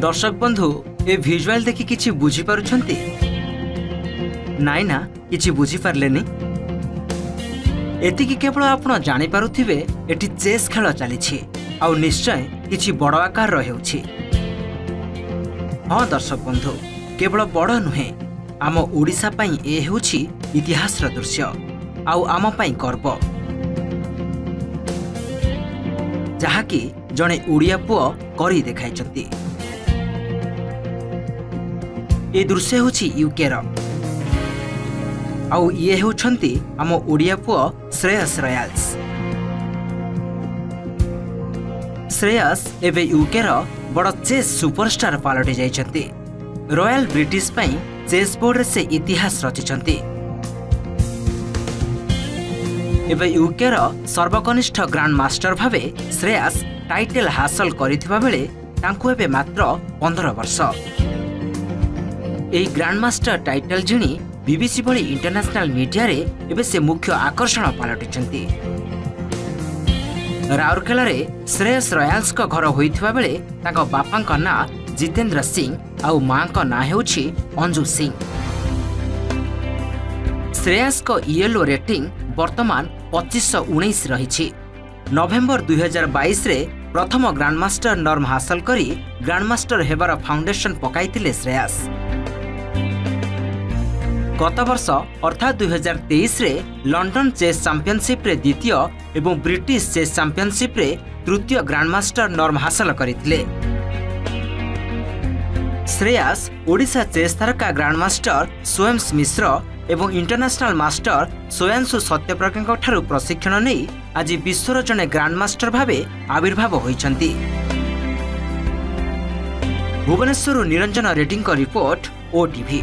दर्शक बंधु ए भिजुआल देखि किछि बुझी पारुछंती नाइ ना किछि बुझी पारलेनी एतिकी केवल आपण जानि पारुथिबे एठी चेस खेल चलीछि आउ निश्चय किछि बड़ आकार रहेउछि। हाँ दर्शक बंधु केवल बड़ नुहे आम ओडिशा पई ए हेउछि इतिहासर दृश्य आउ आम पई गर्व जहाँकि जड़े ओडिया पुओ करी देखाइछंती। ए दृश्य होछि यूकेर आउ ये होछंती आम ओडिया पुओ श्रेयस रयाल्स। श्रेयस एबे यूकेर बड़ चेस सुपरस्टार पालटि जाइछंती। रॉयल ब्रिटिश पई चेस बोर्ड से इतिहास रचिछंती। एबे यूकेर सर्वकनिष्ठ ग्रांड मास्टर भावे श्रेयस टाइटल हासिल करिथिबा बेले तांको एबे मात्र 15 वर्ष। एही ग्रांड मास्टर टाइटल जिणी बीबीसी भली इंटरनेशनल मीडिया रे एबे से मुख्य आकर्षण पालटिछंती। राउरकेला रे श्रेयस रयाल्स को घर होइथिबा बेले तांको बापा का ना जितेंद्र सिंह आउ मां का ना हेउछि अंजू सिंह। श्रेयस को ईएलओ रेटिंग वर्तमान 2519 रही। नवेम्बर 2022 रे प्रथम ग्रांडमास्टर नॉर्म हासिल करी ग्रांडमास्टर हेबार फाउंडेशन पकाइतिले श्रेयस। गत वर्ष अर्थात 2023 रे लंडन चेस चैंपियनशिप रे द्वितीय एवं ब्रिटिश चेस चैंपियनशिप रे तृतीय ग्रांडमास्टर नॉर्म हासिल करितिले। श्रेयस ओडिशा चेस तारका ग्रांडमास्टर सोएम्स मिश्र एवं इंटरनेशनल मास्टर सोयांशु सत्यप्रज्ञा ठारू प्रशिक्षण नहीं आज विश्वर जने ग्रांडमास्टर भावे आविर्भाव होइछंती। Bhubaneswar Niranjan Reddy report OTV.